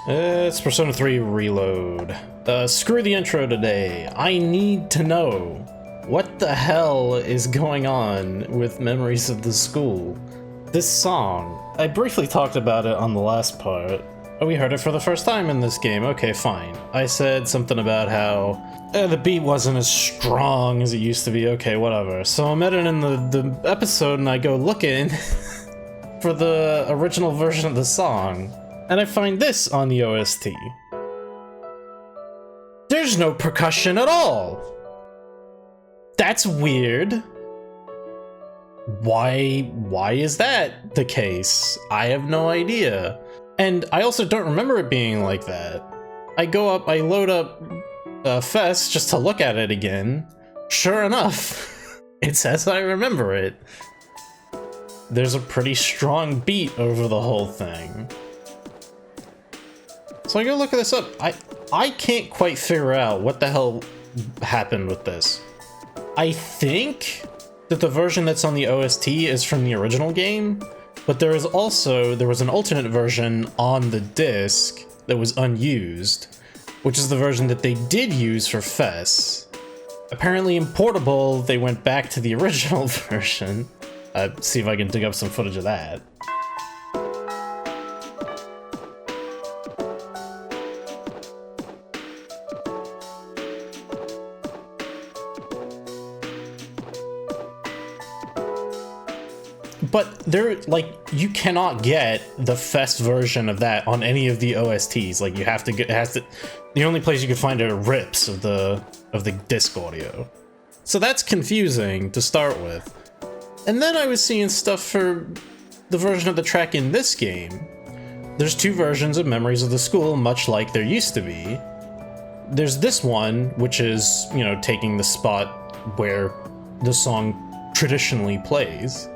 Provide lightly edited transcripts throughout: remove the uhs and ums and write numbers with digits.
It's Persona 3 Reload. Screw the intro today. I need to know what the hell is going on with Memories of the School. This song, I briefly talked about it on the last part. We heard it for the first time in this game. Okay, fine. I said something about how the beat wasn't as strong as it used to be. Okay, whatever. So I'm editing the episode and I go looking for the original version of the song. And I find this on the OST. There's no percussion at all! That's weird. Why is that the case? I have no idea. And I also don't remember it being like that. I load up Fest just to look at it again. Sure enough, it says I remember it. There's a pretty strong beat over the whole thing. So I go look this up. I can't quite figure out what the hell happened with this. I think that the version that's on the OST is from the original game, but there was an alternate version on the disc that was unused, which is the version that they did use for FES. Apparently in Portable, they went back to the original version. See if I can dig up some footage of that. But you cannot get the FES version of that on any of the OSTs. Like, you have to get, the only place you can find it are rips of the disc audio. So that's confusing to start with. And then I was seeing stuff for the version of the track in this game. There's two versions of Memories of the School, much like there used to be. There's this one, which is, taking the spot where the song traditionally plays.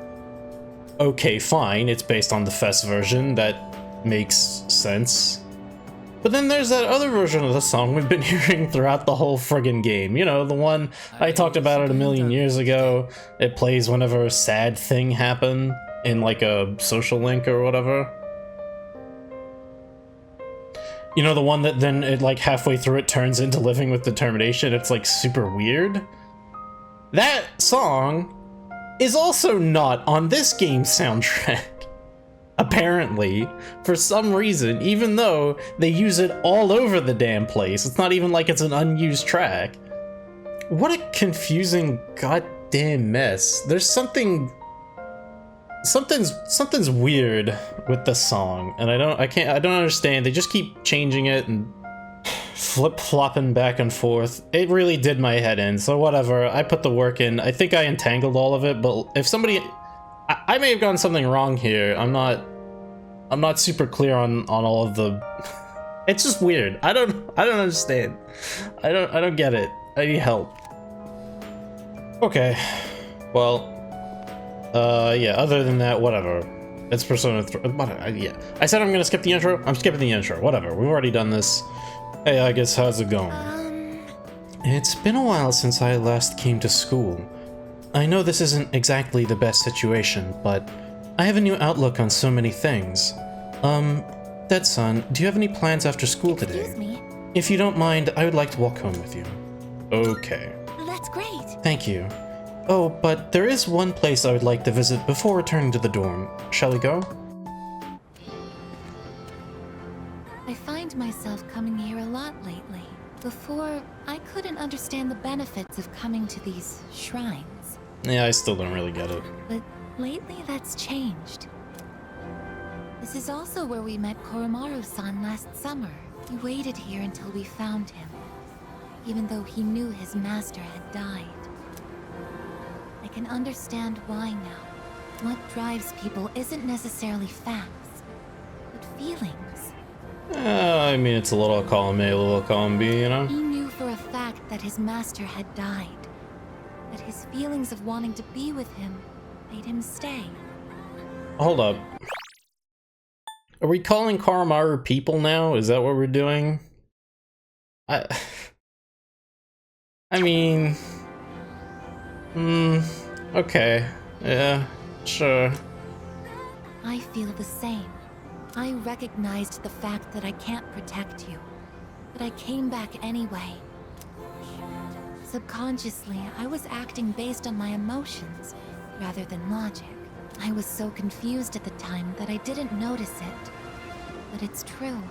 Okay, fine, it's based on the FES version, that makes sense. But then there's that other version of the song we've been hearing throughout the whole friggin' game. The one I talked about it a million years ago. It plays whenever a sad thing happened in like a social link or whatever. The one that then it like halfway through it turns into Living with Determination. It's like super weird. That song is also not on this game's soundtrack. Apparently, for some reason, even though they use it all over the damn place. It's not even like it's an unused track. What a confusing goddamn mess. There's something's weird with the song, and I don't understand. They just keep changing it and flip-flopping back and forth. It really did my head in, so whatever. I put the work in. I think I entangled all of it, but if somebody... I may have gotten something wrong here. I'm not super clear on all of the... It's just weird. I don't understand. I don't get it. I need help. Okay. Well, yeah, other than that, whatever. It's Persona 3. Yeah. I said I'm gonna skip the intro. I'm skipping the intro. Whatever. We've already done this. Hey, I guess, how's it going? It's been a while since I last came to school. I know this isn't exactly the best situation, but I have a new outlook on so many things. Dead son, do you have any plans after school today? Excuse me? If you don't mind, I would like to walk home with you. Okay. That's great. Thank you. Oh, but there is one place I would like to visit before returning to the dorm. Shall we go? I find myself coming here a lot lately. Before, I couldn't understand the benefits of coming to these shrines. Yeah, I still don't really get it. But lately that's changed. This is also where we met Koromaru-san last summer. He waited here until we found him, even though he knew his master had died. I can understand why now. What drives people isn't necessarily facts, but feelings. I mean, it's a little column A, a little column B, He knew for a fact that his master had died. That his feelings of wanting to be with him made him stay. Hold up. Are we calling Koromaru people now? Is that what we're doing? I mean... okay. Yeah, sure. I feel the same. I recognized the fact that I can't protect you, but I came back anyway. Subconsciously, I was acting based on my emotions, rather than logic. I was so confused at the time that I didn't notice it. But it's true.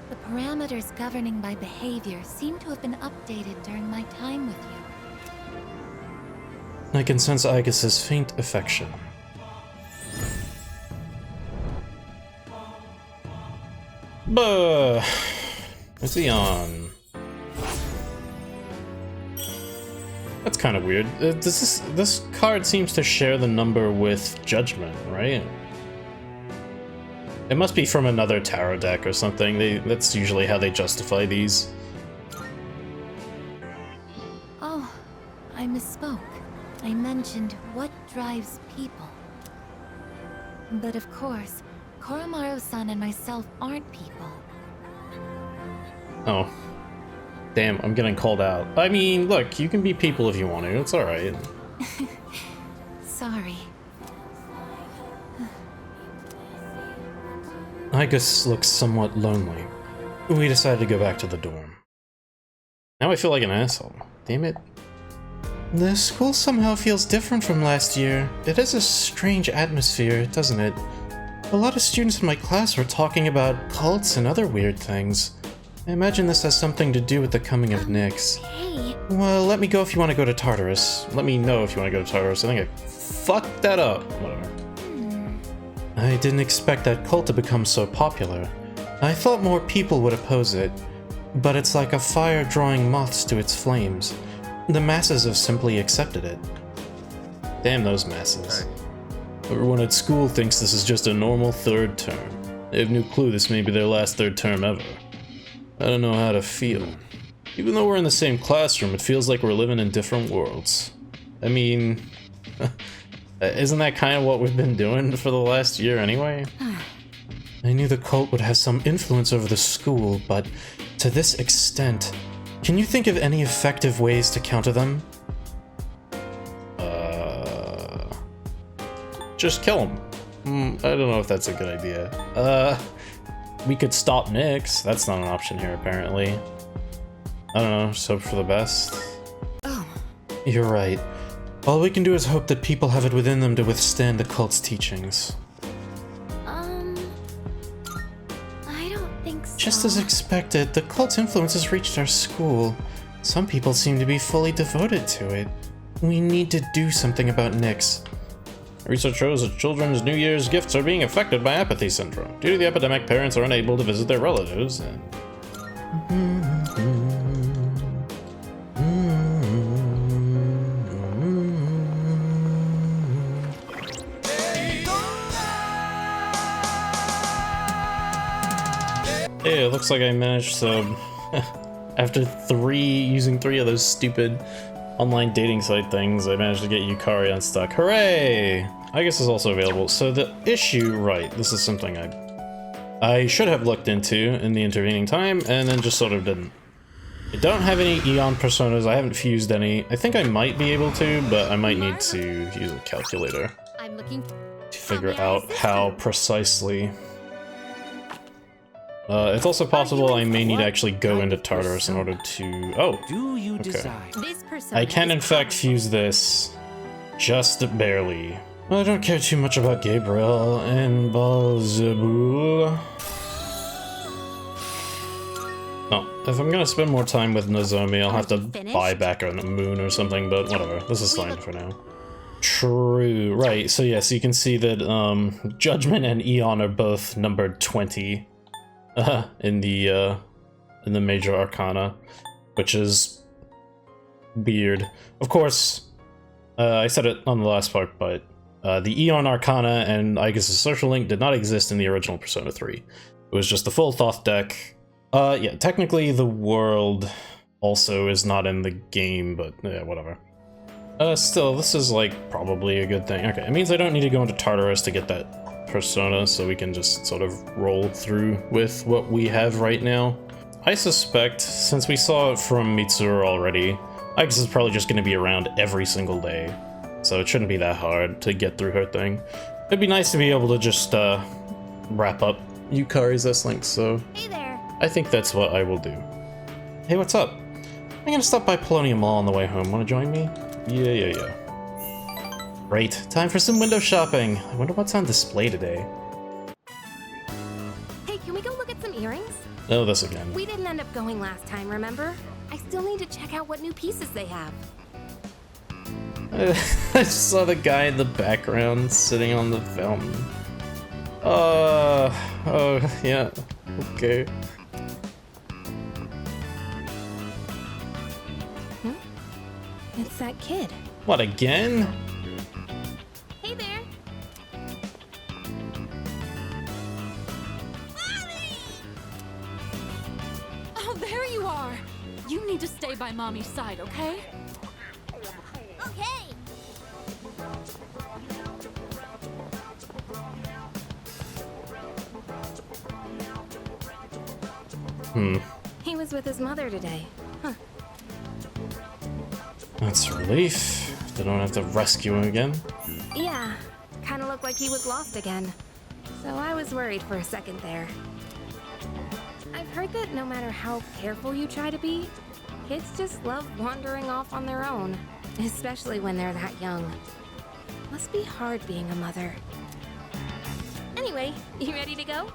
The parameters governing my behavior seem to have been updated during my time with you. I can sense Aigus's faint affection. Buh! What's he on? That's kind of weird. This card seems to share the number with Judgment, right? It must be from another tarot deck or something. That's usually how they justify these. Oh, I misspoke. I mentioned what drives people. But of course, Koromaru-san and myself aren't people. Oh. Damn, I'm getting called out. I mean, look, you can be people if you want to. It's alright. Sorry. Aigus looks somewhat lonely. We decided to go back to the dorm. Now I feel like an asshole. Damn it. The school somehow feels different from last year. It has a strange atmosphere, doesn't it? A lot of students in my class were talking about cults and other weird things. I imagine this has something to do with the coming of Nyx. Hey. Well, let me go if you want to go to Tartarus. Let me know if you want to go to Tartarus. I think I fucked that up. Whatever. I didn't expect that cult to become so popular. I thought more people would oppose it, but it's like a fire drawing moths to its flames. The masses have simply accepted it. Damn those masses. Everyone at school thinks this is just a normal third term. They have no clue this may be their last third term ever. I don't know how to feel. Even though we're in the same classroom, it feels like we're living in different worlds. I mean, isn't that kind of what we've been doing for the last year anyway? I knew the cult would have some influence over the school, but to this extent, can you think of any effective ways to counter them? Just kill them. I don't know if that's a good idea. We could stop Nyx. That's not an option here, apparently. I don't know, just hope for the best. Oh. You're right. All we can do is hope that people have it within them to withstand the cult's teachings. I don't think so. Just as expected, the cult's influence has reached our school. Some people seem to be fully devoted to it. We need to do something about Nyx. Research shows that children's New Year's gifts are being affected by apathy syndrome. Due to the epidemic, parents are unable to visit their relatives and... Hey, it looks like I managed to... After using three of those stupid online dating site things, I managed to get Yukari unstuck. Hooray! I guess is also available. So the issue, right, this is something I should have looked into in the intervening time, and then just sort of didn't. I don't have any Eon personas, I haven't fused any. I think I might be able to, but I might need to use a calculator I'm looking to figure out how precisely. It's also possible I may need to actually go into Tartarus in order to... Oh, Do you okay. decide? this person. I can in fact fuse this, just barely. I don't care too much about Gabriel and Balzebul. No, if I'm gonna spend more time with Nozomi, I'll have to buy back a moon or something, but whatever, this is fine for now. True, right, so yes, you can see that Judgment and Eon are both numbered 20 in the Major Arcana, which is weird. Of course, I said it on the last part, but the Eon Arcana and Aigis' social link did not exist in the original Persona 3. It was just the full Thoth deck. Yeah, technically the world also is not in the game, but yeah, whatever. Still, this is like probably a good thing. Okay, it means I don't need to go into Tartarus to get that Persona, so we can just sort of roll through with what we have right now. I suspect, since we saw it from Mitsuru already, Aigis is probably just going to be around every single day, so it shouldn't be that hard to get through her thing. It'd be nice to be able to just wrap up Yukari's S-Link, so Hey there. I think that's what I will do. Hey, what's up? I'm gonna stop by Polonium Mall on the way home. Wanna join me? Yeah. Great. Time for some window shopping. I wonder what's on display today. Hey, can we go look at some earrings? Oh, this again. We didn't end up going last time, remember? I still need to check out what new pieces they have. I just saw the guy in the background sitting on the fountain. Oh, yeah. Okay. It's that kid. What, again? Hey there. Oh, there you are! You need to stay by Mommy's side, okay? Okay. He was with his mother today. Huh. That's a relief. They don't have to rescue him again. Yeah, kind of looked like he was lost again. So I was worried for a second there. I've heard that no matter how careful you try to be, kids just love wandering off on their own, especially when they're that young. Must be hard being a mother. Anyway, you ready to go?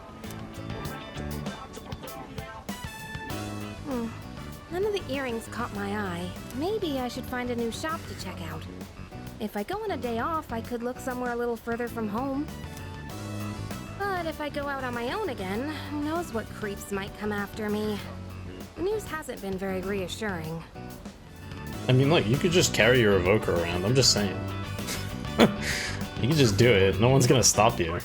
None of the earrings caught my eye. Maybe I should find a new shop to check out. If I go on a day off, I could look somewhere a little further from home. But if I go out on my own again, who knows what creeps might come after me. The news hasn't been very reassuring. I mean, look, you could just carry your evoker around. I'm just saying. You could just do it. No one's gonna stop you.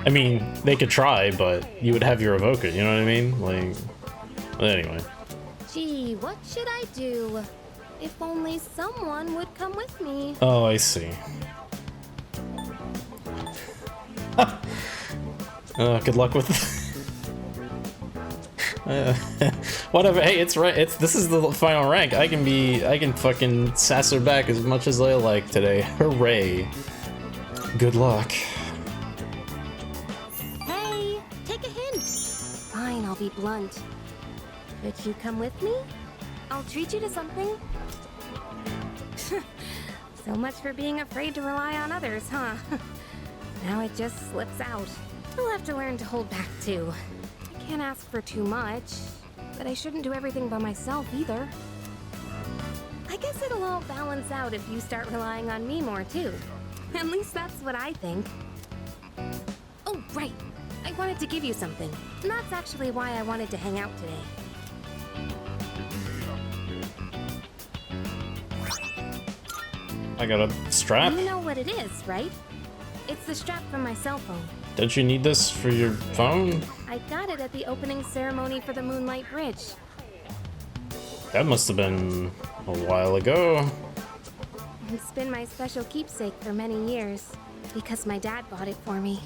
I mean, they could try, but you would have your evoker, you know what I mean? Like, but anyway. Gee, what should I do? If only someone would come with me. Oh, I see. Good luck with whatever. Hey, it's right. This is the final rank. I can fucking sass her back as much as I like today. Hooray. Good luck. Hey, take a hint. Fine, I'll be blunt. Could you come with me? I'll treat you to something. So much for being afraid to rely on others, huh? Now it just slips out. I'll have to learn to hold back too. I can't ask for too much, but I shouldn't do everything by myself either. I guess it'll all balance out if you start relying on me more too. At least that's what I think. Oh, right. I wanted to give you something. And that's actually why I wanted to hang out today. I got a strap. You know what it is, right? It's the strap from my cell phone. Don't you need this for your phone? I got it at the opening ceremony for the Moonlight Bridge. That must have been a while ago. It's been my special keepsake for many years, because my dad bought it for me.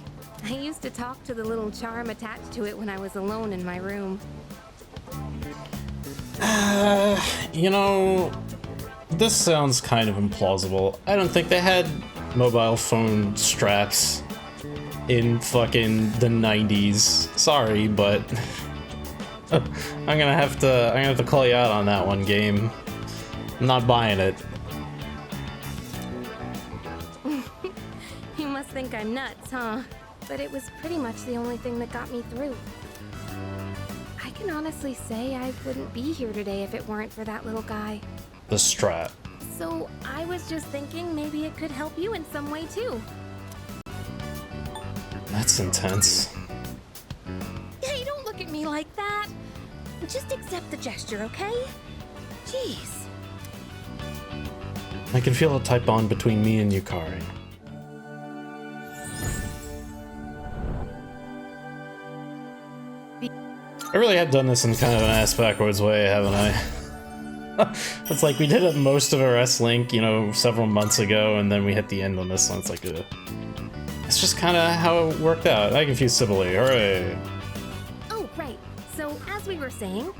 I used to talk to the little charm attached to it when I was alone in my room. You know, this sounds kind of implausible. I don't think they had mobile phone straps in fucking the 90s. Sorry, but I'm gonna have to call you out on that one, game. I'm not buying it. You must think I'm nuts, huh? But it was pretty much the only thing that got me through. I can honestly say I wouldn't be here today if it weren't for that little guy. The strap. So I was just thinking maybe it could help you in some way too. That's intense. Hey, don't look at me like that. Just accept the gesture, okay? Jeez. I can feel a tight bond between me and Yukari. I really have done this in kind of an ass-backwards way, haven't I? It's like we did it most of our S-Link, you know, several months ago, and then we hit the end on this one. It's like, it's just kind of how it worked out. I confused civilly. Hooray. Oh, right. So, as we were saying,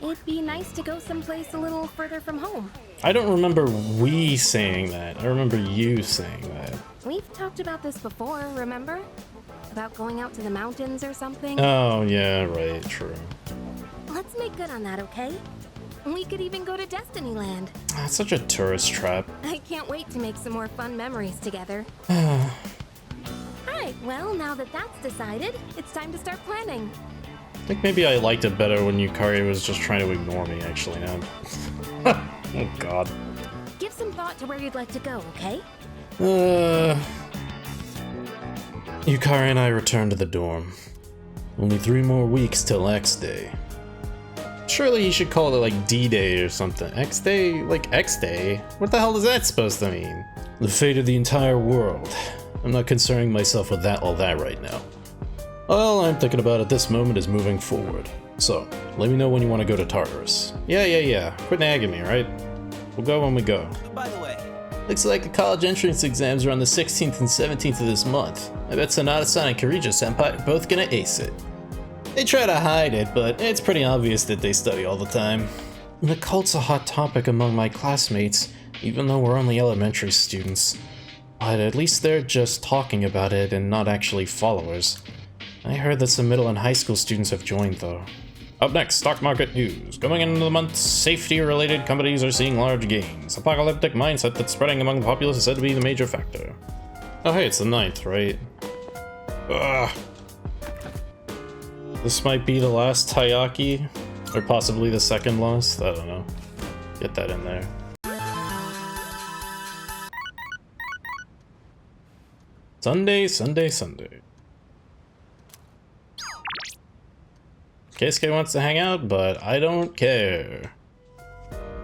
it'd be nice to go someplace a little further from home. I don't remember we saying that. I remember you saying that. We've talked about this before, remember? About going out to the mountains or something? Oh, yeah, right, true. Let's make good on that, okay? We could even go to Destinyland. That's such a tourist trap. I can't wait to make some more fun memories together. Alright, well, now that that's decided, it's time to start planning. I think maybe I liked it better when Yukari was just trying to ignore me, actually, now. Oh, God. Give some thought to where you'd like to go, okay? Yukari and I returned to the dorm. Only 3 more weeks till X Day. Surely he should call it like D-Day or something. X Day? Like X Day? What the hell is that supposed to mean? The fate of the entire world. I'm not concerning myself with all that right now. All I'm thinking about at this moment is moving forward. So, let me know when you want to go to Tartarus. Yeah. Quit nagging me, right? We'll go when we go. By the way, Looks like the college entrance exams are on the 16th and 17th of this month. I bet Sonata-san and Kirijo-senpai are both gonna ace it. They try to hide it, but it's pretty obvious that they study all the time. The cult's a hot topic among my classmates, even though we're only elementary students. But at least they're just talking about it and not actually followers. I heard that some middle and high school students have joined, though. Up next, stock market news. Going into the month, safety-related companies are seeing large gains. Apocalyptic mindset that's spreading among the populace is said to be the major factor. Oh hey, it's the 9th, right? Ugh. This might be the last Taiyaki, or possibly the second last, I don't know. Get that in there. Sunday. Keisuke wants to hang out, but I don't care.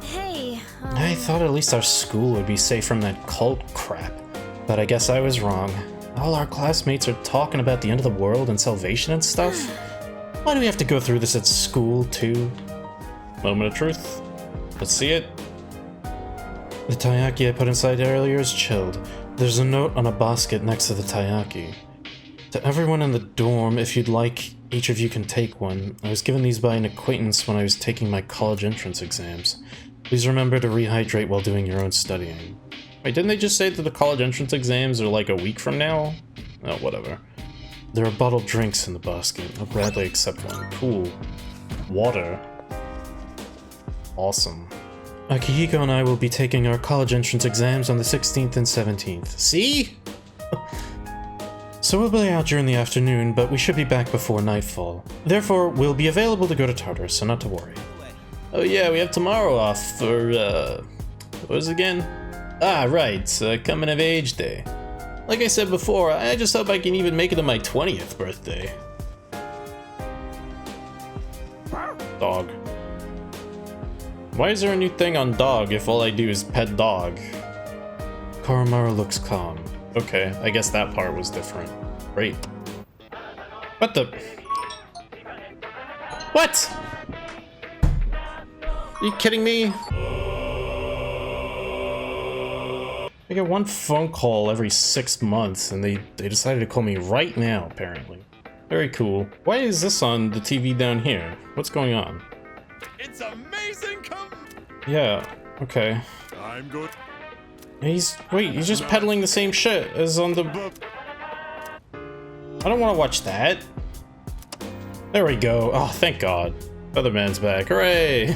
Hey, I thought at least our school would be safe from that cult crap, but I guess I was wrong. All our classmates are talking about the end of the world and salvation and stuff. Why do we have to go through this at school, too? Moment of truth. Let's see it. The taiyaki I put inside earlier is chilled. There's a note on a basket next to the taiyaki. To everyone in the dorm, if you'd like, each of you can take one. I was given these by an acquaintance when I was taking my college entrance exams. Please remember to rehydrate while doing your own studying. Wait, didn't they just say that the college entrance exams are like a week from now? Oh, whatever. There are bottled drinks in the basket. I'll gladly accept one. Cool. Water. Awesome. Akihiko and I will be taking our college entrance exams on the 16th and 17th. See? So we'll be out during the afternoon, but we should be back before nightfall. Therefore, we'll be available to go to Tartarus, so not to worry. Oh yeah, we have tomorrow off for, what was it again? Ah, right, coming of age day. Like I said before, I just hope I can even make it to my 20th birthday. Dog. Why is there a new thing on dog if all I do is pet dog? Koromaru looks calm. Okay, I guess that part was different. Great. What the? What? Are you kidding me? I get one phone call every 6 months and they decided to call me right now, apparently. Very cool. Why is this on the TV down here? What's going on? it's amazing. Yeah, okay. I'm good. He's just peddling the same shit as on the... I don't want to watch that. There we go. Oh, thank God. Featherman's back. Hooray!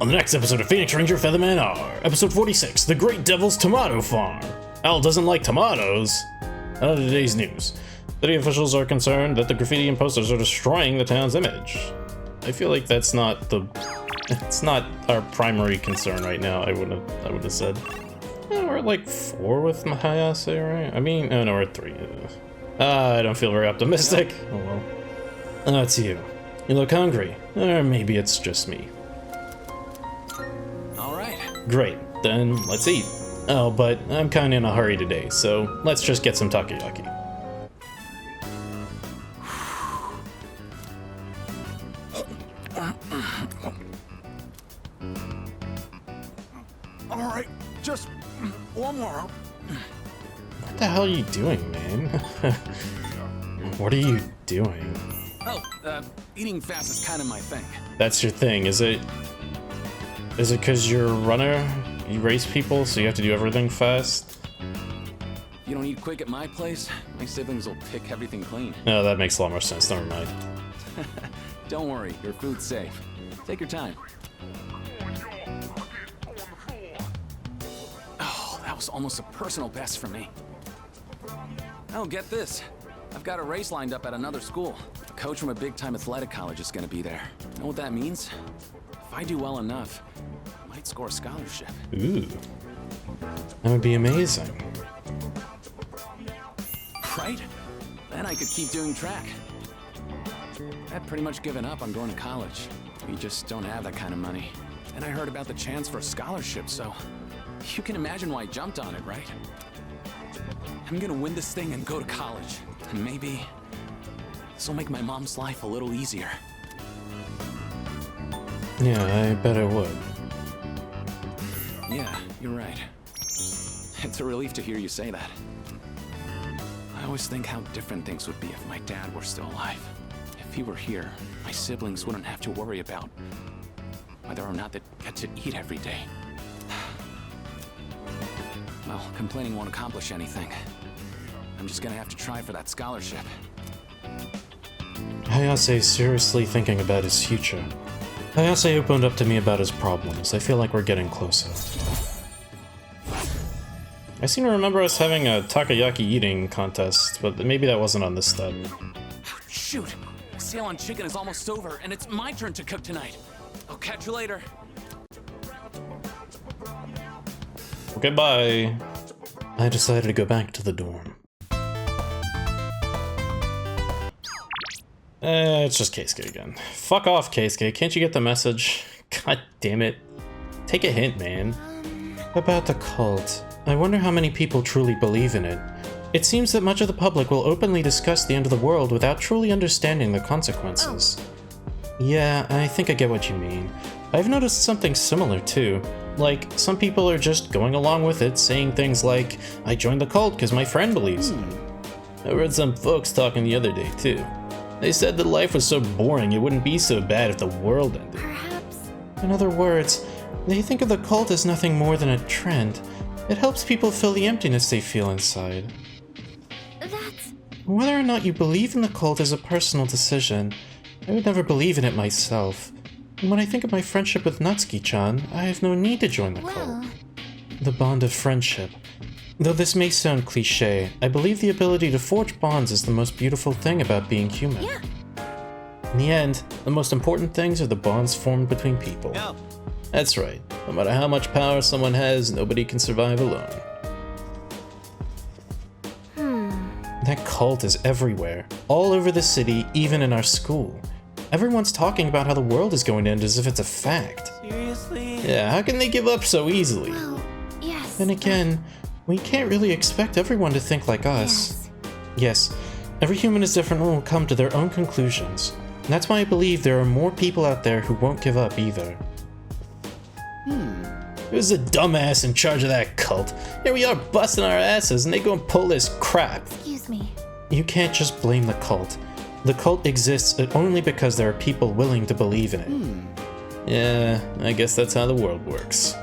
On the next episode of Phoenix Ranger Featherman R, episode 46, The Great Devil's Tomato Farm. Al doesn't like tomatoes. And on today's news, city officials are concerned that the graffiti and posters are destroying the town's image. I feel like that's not the... It's not our primary concern right now, I would have said. Yeah, we're at like 4 with Mahayase, right? I mean, oh no, we're at 3. I don't feel very optimistic. Oh well. That's you. You look hungry. Or maybe it's just me. Alright. Great, then let's eat. Oh, but I'm kinda in a hurry today, so let's just get some takoyaki. Alright, just one more. What the hell are you doing, man? What are you doing? Oh, eating fast is kind of my thing. That's your thing, is it? Is it because you're a runner? You race people, so you have to do everything fast? you don't eat quick at my place, my siblings will pick everything clean. No, that makes a lot more sense. Never mind. Don't worry, your food's safe. Take your time. Oh, that was almost a personal best for me. Oh, get this. I've got a race lined up at another school. A coach from a big-time athletic college is gonna be there. Know what that means? If I do well enough, I might score a scholarship. Ooh. That would be amazing. Right? Then I could keep doing track. I'd pretty much given up on going to college. We just don't have that kind of money. And I heard about the chance for a scholarship, so you can imagine why I jumped on it, right? I'm gonna win this thing and go to college. And maybe this will make my mom's life a little easier. Yeah, I bet it would. Yeah, you're right. It's a relief to hear you say that. I always think how different things would be if my dad were still alive. If he were here, my siblings wouldn't have to worry about whether or not they'd get to eat every day. Well, complaining won't accomplish anything. I'm just gonna have to try for that scholarship. Hayase's seriously thinking about his future. Hayase opened up to me about his problems. I feel like we're getting closer. I seem to remember us having a takoyaki eating contest, but maybe that wasn't on this step. Shoot! Sale on chicken is almost over, and it's my turn to cook tonight. I'll catch you later. Okay, bye. I decided to go back to the dorm. It's just Keisuke again. Fuck off, Keisuke. Can't you get the message? God damn it. Take a hint, man. About the cult. I wonder how many people truly believe in it. It seems that much of the public will openly discuss the end of the world without truly understanding the consequences. Yeah, I think I get what you mean. I've noticed something similar too. Like, some people are just going along with it, saying things like, I joined the cult because my friend believes in it. I read some folks talking the other day too. They said that life was so boring it wouldn't be so bad if the world ended. Perhaps. In other words, they think of the cult as nothing more than a trend. It helps people fill the emptiness they feel inside. That's... Whether or not you believe in the cult is a personal decision. I would never believe in it myself. And when I think of my friendship with Natsuki-chan, I have no need to join the well... cult. The bond of friendship. Though this may sound cliché, I believe the ability to forge bonds is the most beautiful thing about being human. Yeah. In the end, the most important things are the bonds formed between people. No. That's right. No matter how much power someone has, nobody can survive alone. That cult is everywhere. All over the city, even in our school. Everyone's talking about how the world is going to end as if it's a fact. Seriously? Yeah, how can they give up so easily? Well, yes. Then again, we can't really expect everyone to think like us. Yes. Yes, every human is different and will come to their own conclusions. And that's why I believe there are more people out there who won't give up either. Who's the dumbass in charge of that cult? Here we are busting our asses and they go and pull this crap. Excuse me. You can't just blame the cult. The cult exists only because there are people willing to believe in it. Yeah, I guess that's how the world works.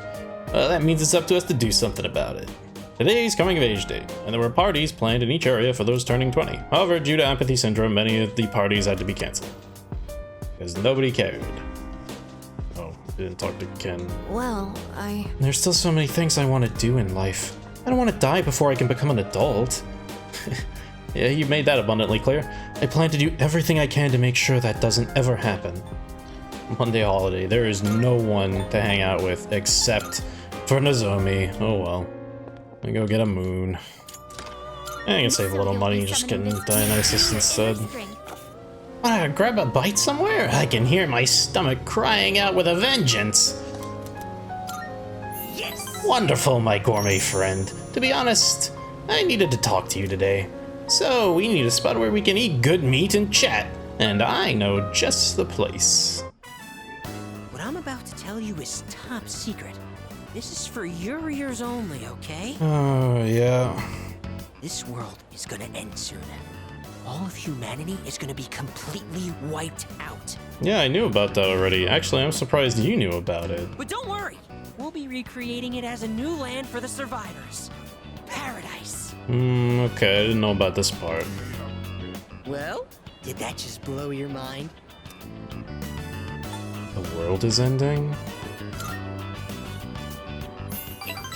Well, that means it's up to us to do something about it. Today's coming of age day, and there were parties planned in each area for those turning 20. However, due to apathy syndrome, many of the parties had to be cancelled. Because nobody cared. Oh, didn't talk to Ken. Well, There's still so many things I want to do in life. I don't want to die before I can become an adult. Yeah, you made that abundantly clear. I plan to do everything I can to make sure that doesn't ever happen. Monday holiday, there is no one to hang out with except for Nozomi. Oh well. I go get a moon. I can save a little money just getting Dionysus instead. Wanna grab a bite somewhere? I can hear my stomach crying out with a vengeance. Yes! Wonderful, my gourmet friend. To be honest, I needed to talk to you today. So we need a spot where we can eat good meat and chat. And I know just the place. What I'm about to tell you is top secret. This is for your ears only, okay? Oh, yeah. This world is gonna end soon. All of humanity is gonna be completely wiped out. Yeah, I knew about that already. Actually, I'm surprised you knew about it. But don't worry, we'll be recreating it as a new land for the survivors. Paradise. Okay, I didn't know about this part. Well, did that just blow your mind? The world is ending?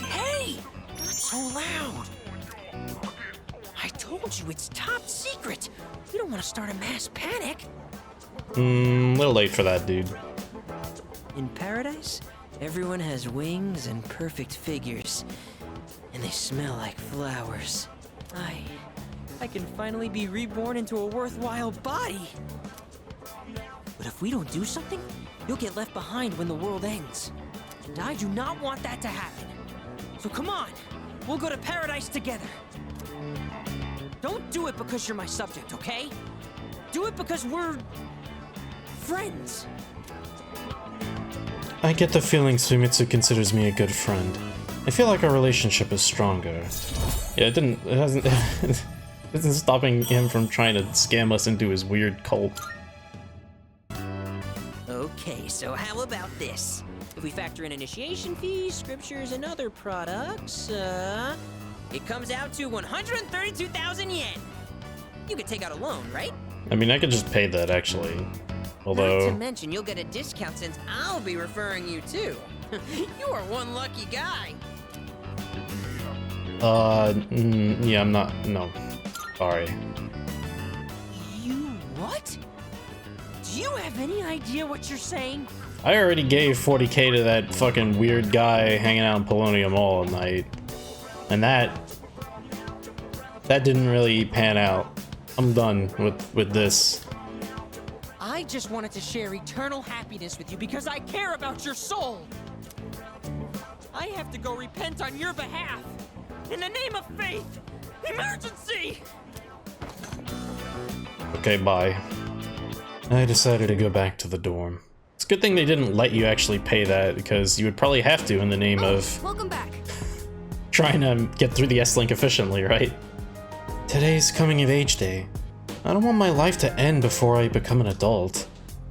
Hey! Not so loud! I told you it's top secret! You don't want to start a mass panic! A little late for that, dude. In paradise, everyone has wings and perfect figures. And they smell like flowers. I can finally be reborn into a worthwhile body! But if we don't do something, you'll get left behind when the world ends. And I do not want that to happen. So come on, we'll go to paradise together. Don't do it because you're my subject, okay? Do it because we're... friends. I get the feeling Sumitsu considers me a good friend. I feel like our relationship is stronger. Yeah, it hasn't... it isn't stopping him from trying to scam us into his weird cult. Okay, so how about this? If we factor in initiation fees, scriptures, and other products, it comes out to 132,000 yen. You could take out a loan, right? I mean, I could just pay that, actually. Not Although... to mention, you'll get a discount since I'll be referring you too. You are one lucky guy. Yeah, I'm not... no. Sorry. You what? Do you have any idea what you're saying? I already gave 40k to that fucking weird guy hanging out in Polonium all night. And that didn't really pan out. I'm done with this. I just wanted to share eternal happiness with you because I care about your soul. I have to go repent on your behalf. In the name of faith! Emergency! Okay, bye. I decided to go back to the dorm. It's a good thing they didn't let you actually pay that, because you would probably have to in the name of Welcome back. trying to get through the S-Link efficiently, right? Today's coming of age day. I don't want my life to end before I become an adult.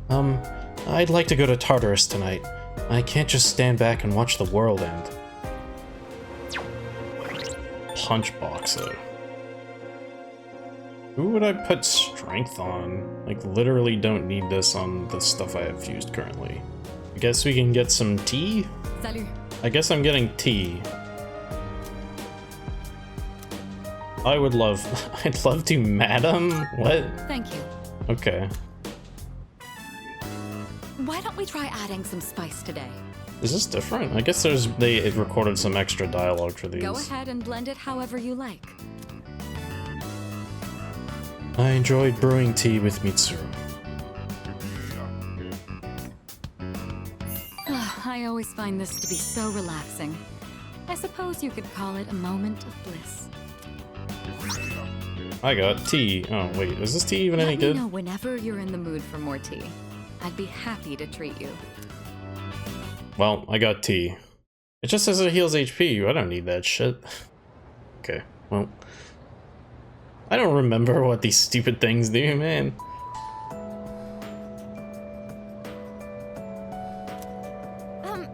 I'd like to go to Tartarus tonight. I can't just stand back and watch the world end. Punch boxer. Who would I put strength on? Like, literally don't need this on the stuff I have fused currently. I guess we can get some tea? Salut. I guess I'm getting tea. I'd love to, madam? What? Thank you. Okay. Why don't we try adding some spice today? Is this different? I guess they recorded some extra dialogue for these. Go ahead and blend it however you like. I enjoyed brewing tea with Mitsuru. I always find this to be so relaxing. I suppose you could call it a moment of bliss. I got tea. Oh wait, is this tea even any Let good? me know whenever you're in the mood for more tea. I'd be happy to treat you. Well, I got tea. It just says it heals HP. I don't need that shit. Okay, well. I don't remember what these stupid things do, man.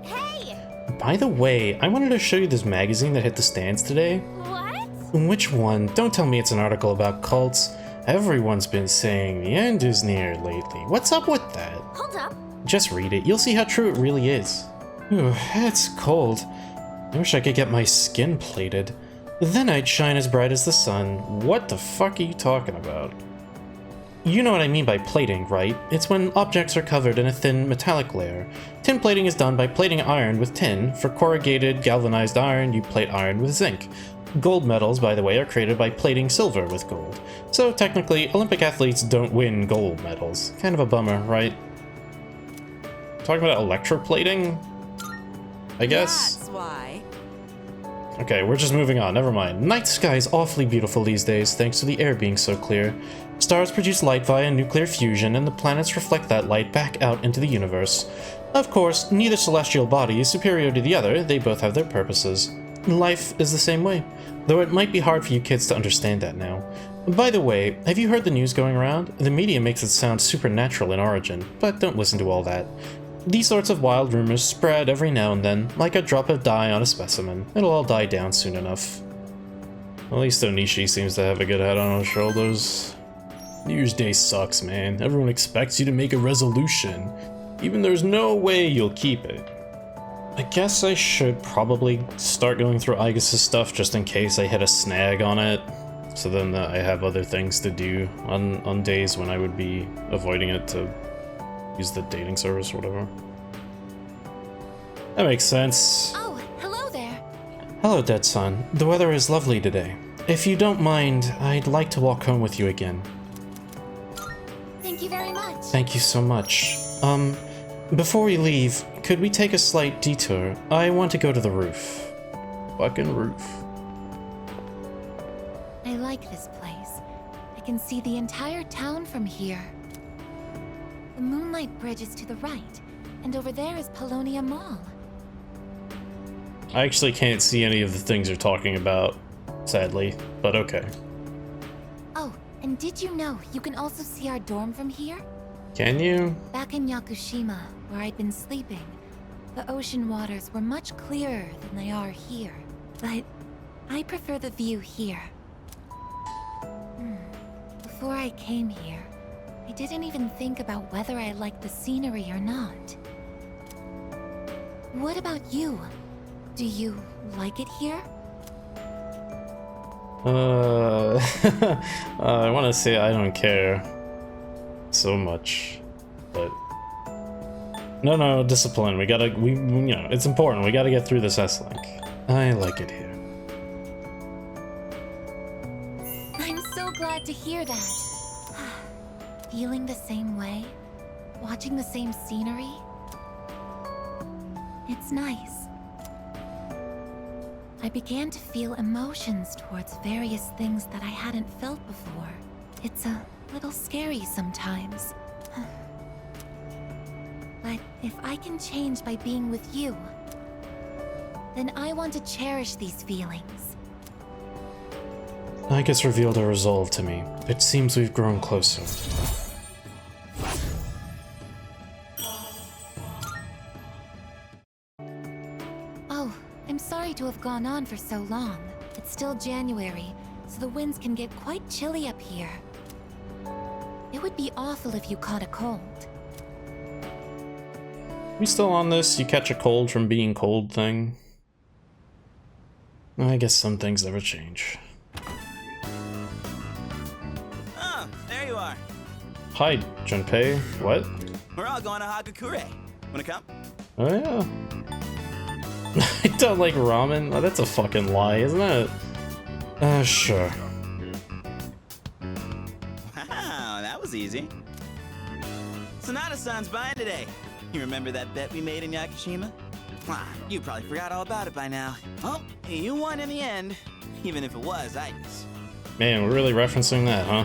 Hey! By the way, I wanted to show you this magazine that hit the stands today. What? Which one? Don't tell me it's an article about cults. Everyone's been saying the end is near lately. What's up with that? Hold up. Just read it. You'll see how true it really is. Ooh, it's cold. I wish I could get my skin plated. Then I'd shine as bright as the sun. What the fuck are you talking about? You know what I mean by plating, right? It's when objects are covered in a thin metallic layer. Tin plating is done by plating iron with tin. For corrugated, galvanized iron, you plate iron with zinc. Gold medals, by the way, are created by plating silver with gold. So technically, Olympic athletes don't win gold medals. Kind of a bummer, right? Talking about electroplating? I guess? That's why. Okay, we're just moving on, never mind. Night sky is awfully beautiful these days, thanks to the air being so clear. Stars produce light via nuclear fusion, and the planets reflect that light back out into the universe. Of course, neither celestial body is superior to the other, they both have their purposes. Life is the same way, though it might be hard for you kids to understand that now. By the way, have you heard the news going around? The media makes it sound supernatural in origin, but don't listen to all that. These sorts of wild rumors spread every now and then, like a drop of dye on a specimen. It'll all die down soon enough. At least Onishi seems to have a good head on his shoulders. New Year's Day sucks, man. Everyone expects you to make a resolution, even there's no way you'll keep it. I guess I should probably start going through Aigis' stuff just in case I hit a snag on it, so then I have other things to do on days when I would be avoiding it to use the dating service or whatever. That makes sense. Oh, hello there. Hello, Dead Son. The weather is lovely today. If you don't mind, I'd like to walk home with you again. Thank you very much. Thank you so much. Before we leave, could we take a slight detour? I want to go to the roof. Fucking roof. I like this place. I can see the entire town from here. The Moonlight Bridge is to the right, and over there is Polonia Mall. I actually can't see any of the things you're talking about, sadly, but okay. Oh, and did you know you can also see our dorm from here? Can you? Back in Yakushima, where I'd been sleeping, the ocean waters were much clearer than they are here. But I prefer the view here. Before I came here, I didn't even think about whether I liked the scenery or not. What about you? Do you like it here? I want to say I don't care so much, but no, discipline. We, you know, it's important. We gotta get through this S-Link. I like it here. I'm so glad to hear that. Feeling the same way? Watching the same scenery? It's nice. I began to feel emotions towards various things that I hadn't felt before. It's a little scary sometimes. But if I can change by being with you, then I want to cherish these feelings. Aigis revealed a resolve to me. It seems we've grown closer. Oh, I'm sorry to have gone on for so long. It's still January, so the winds can get quite chilly up here. It would be awful if you caught a cold. We still on this you catch a cold from being cold thing? I guess some things never change. Oh, there you are. Hi, Junpei. What? We're all going to Hagakure. Wanna come? Oh yeah. I don't like ramen? Oh, that's a fucking lie, isn't it? Sure. Wow, that was easy. Sonata-san's buying today. You remember that bet we made in Yakushima? You probably forgot all about it by now. Oh, you won in the end, even if it was Aigis. Man, we're really referencing that, huh?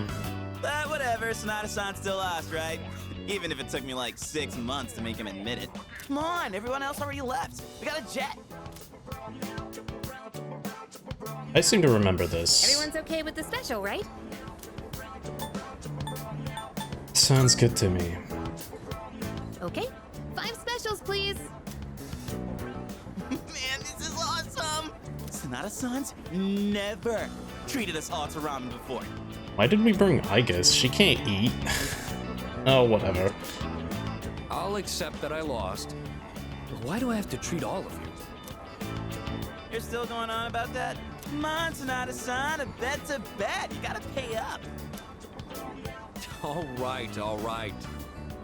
But whatever, Sonata-san still lost, right? Even if it took me like 6 months to make him admit it. Come on, everyone else already left. We got a jet. I seem to remember this. Everyone's okay with the special, right? Sounds good to me. Okay. 5 specials, please. Man, this is awesome. Sonata-san's never treated us all to ramen before. Why did we bring Aigis? She can't eat. Oh, whatever. I'll accept that I lost. But why do I have to treat all of you? You're still going on about that? Come on, Sonata-san, a bet's a bet. You gotta pay up. All right, all right.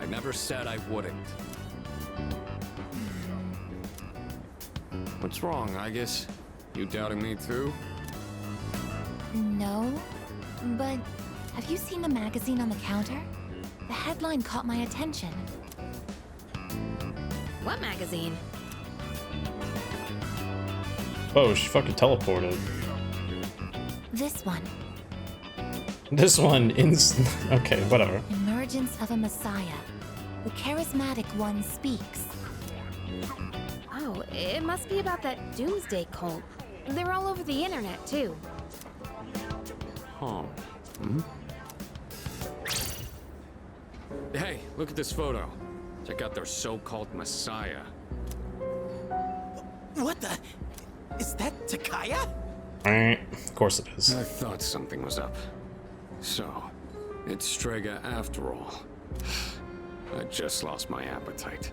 I never said I wouldn't. What's wrong, Aigis? You doubting me too? No, but have you seen the magazine on the counter? The headline caught my attention. What magazine? Oh, she fucking teleported. This one. This one okay, whatever. Emergence of a Messiah. The charismatic one speaks. Oh, it must be about that doomsday cult. They're all over the internet, too. Huh. Hey, look at this photo. Check out their so-called messiah. What the? Is that Takaya? Of course it is. I thought something was up. So, it's Strega after all. I just lost my appetite.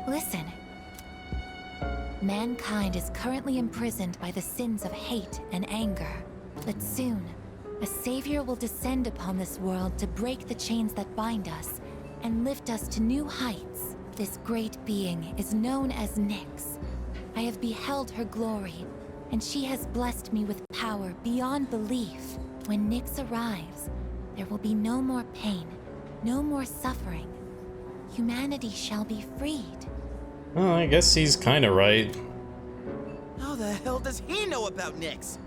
Listen. Mankind is currently imprisoned by the sins of hate and anger. But soon, a savior will descend upon this world to break the chains that bind us and lift us to new heights. This great being is known as Nyx. I have beheld her glory, and she has blessed me with power beyond belief. When Nyx arrives, there will be no more pain, no more suffering. Humanity shall be freed. Well, I guess he's kind of right. How the hell does he know about Nyx?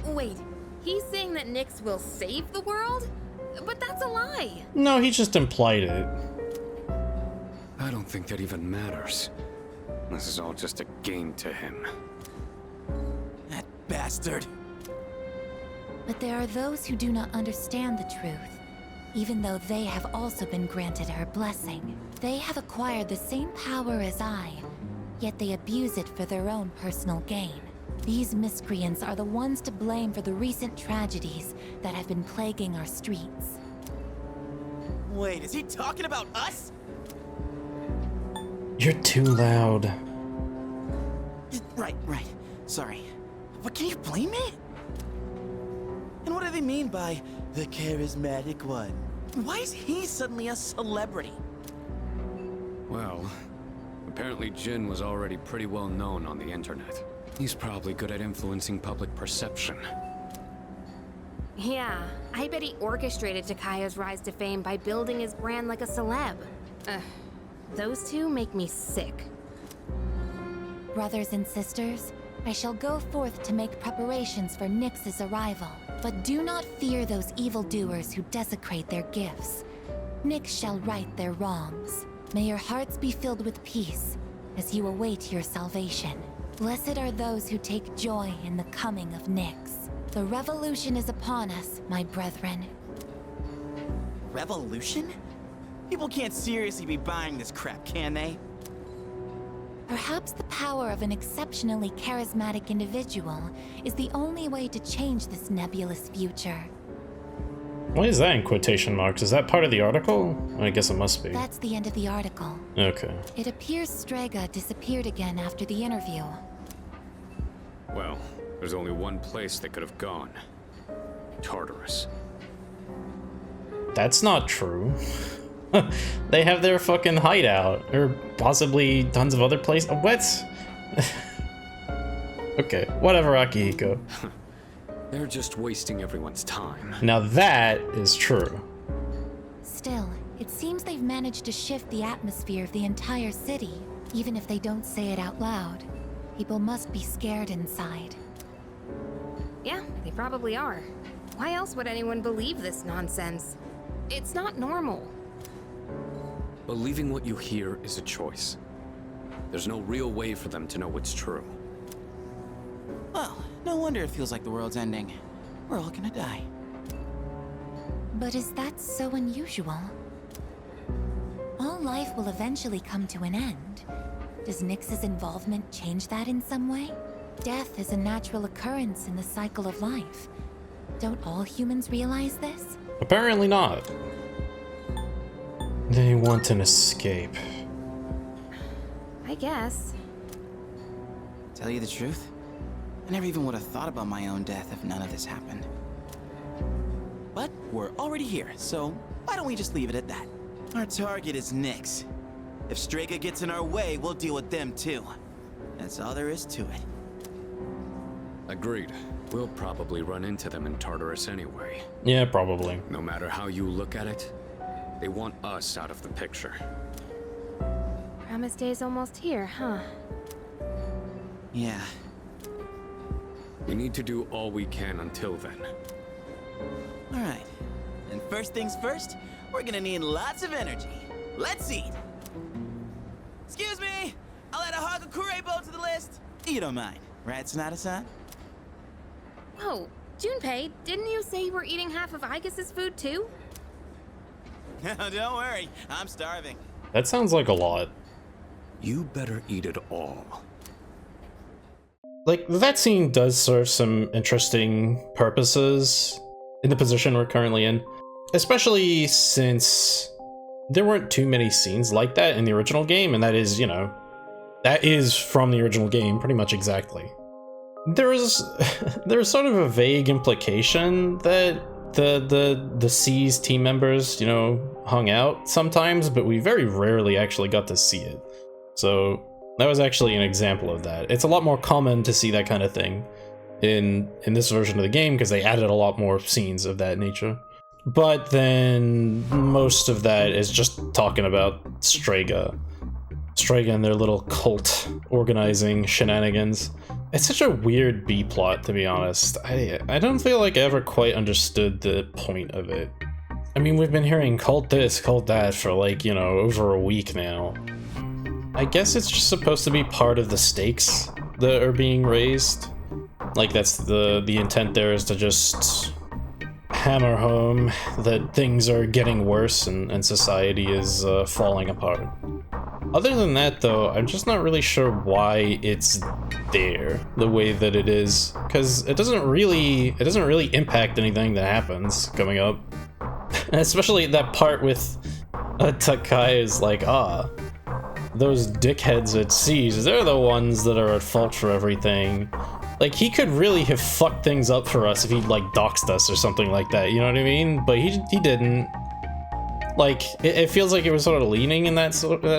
Wait, he's saying that Nyx will save the world? But that's a lie! No, he just implied it. I don't think that even matters. This is all just a game to him. That bastard. But there are those who do not understand the truth. Even though they have also been granted her blessing, they have acquired the same power as I, yet they abuse it for their own personal gain. These miscreants are the ones to blame for the recent tragedies that have been plaguing our streets. Wait, is he talking about us? You're too loud. Right. Sorry. But can you blame me? And what do they mean by the charismatic one? Why is he suddenly a celebrity? Well, apparently Jin was already pretty well known on the internet. He's probably good at influencing public perception. Yeah, I bet he orchestrated Takaya's rise to fame by building his brand like a celeb. Those two make me sick. Brothers and sisters, I shall go forth to make preparations for Nyx's arrival. But do not fear those evildoers who desecrate their gifts. Nyx shall right their wrongs. May your hearts be filled with peace as you await your salvation. Blessed are those who take joy in the coming of Nyx. The revolution is upon us, my brethren. Revolution? People can't seriously be buying this crap, can they? Perhaps the power of an exceptionally charismatic individual is the only way to change this nebulous future. Why is that in quotation marks? Is that part of the article? I guess it must be. That's the end of the article. Okay. It appears Strega disappeared again after the interview. Well, there's only one place they could have gone. Tartarus. That's not true. They have their fucking hideout, or possibly tons of other places. What? Okay, whatever, Akihiko. They're just wasting everyone's time. Now that is true. Still, it seems they've managed to shift the atmosphere of the entire city. Even if they don't say it out loud, people must be scared inside. Yeah, they probably are. Why else would anyone believe this nonsense? It's not normal. Believing what you hear is a choice. There's no real way for them to know what's true. Well, no wonder it feels like the world's ending. We're all gonna die. But is that so unusual? All life will eventually come to an end. Does Nyx's involvement change that in some way? Death is a natural occurrence in the cycle of life. Don't all humans realize this? Apparently not. They want an escape. I guess. Tell you the truth, I never even would have thought about my own death if none of this happened. But we're already here, so why don't we just leave it at that? Our target is Nyx. If Strega gets in our way, we'll deal with them too. That's all there is to it. Agreed. We'll probably run into them in Tartarus anyway. Yeah, probably. No matter how you look at it, they want us out of the picture. Promise Day's almost here, huh? Yeah. We need to do all we can until then. Alright. And first things first, we're gonna need lots of energy. Let's eat! Excuse me! I'll add a Hagakure to the list! You don't mind, right, Sonata-san? Oh, Junpei, didn't you say you were eating half of Aigis' food too? Don't worry, I'm starving. That sounds like a lot. You better eat it all. like, that scene does serve some interesting purposes in the position we're currently in, especially since there weren't too many scenes like that in the original game, and that is, you know, that is from the original game pretty much exactly. There's sort of a vague implication that the C's team members, you know, hung out sometimes, but we very rarely actually got to see it. So that was actually an example of that. It's a lot more common to see that kind of thing in this version of the game because they added a lot more scenes of that nature. But then most of that is just talking about Strega and their little cult organizing shenanigans. It's such a weird B-plot, to be honest. I don't feel like I ever quite understood the point of it. I mean, we've been hearing cult this, cult that for like, you know, over a week now. I guess it's just supposed to be part of the stakes that are being raised. Like, that's the intent there, is to just hammer home that things are getting worse and society is falling apart. Other than that, though, I'm just not really sure why it's there the way that it is, because it doesn't really impact anything that happens coming up. And especially that part with Takai is like, those dickheads at C's, they're the ones that are at fault for everything. Like, he could really have fucked things up for us if he'd, like, doxed us or something like that, you know what I mean? But he didn't. Like, it feels like it was sort of leaning in that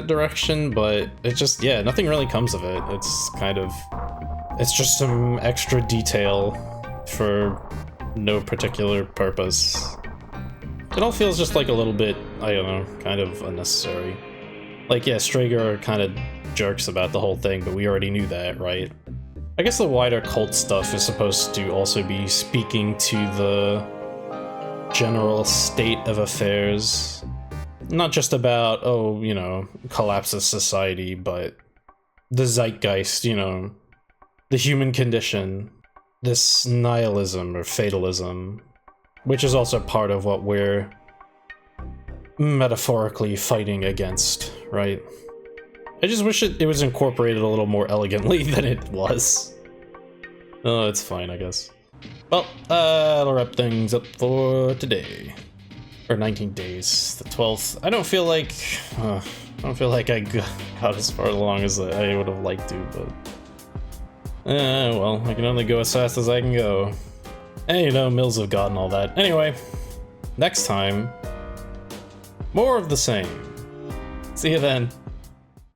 direction, but it just, yeah, nothing really comes of it. It's kind of, it's just some extra detail for no particular purpose. It all feels just like a little bit, I don't know, kind of unnecessary. Like, yeah, Strega are kind of jerks about the whole thing, but we already knew that, right? I guess the wider cult stuff is supposed to also be speaking to the general state of affairs. Not just about, oh, you know, collapse of society, but the zeitgeist, you know, the human condition, this nihilism or fatalism, which is also part of what we're metaphorically fighting against, right? I just wish it was incorporated a little more elegantly than it was. Oh, it's fine, I guess. Well, that'll wrap things up for today. Or 19 days, the 12th. I don't feel like I got as far along as I would have liked to, but well, I can only go as fast as I can go. And you know, Mills have gotten all that. Anyway, next time, more of the same. See you then.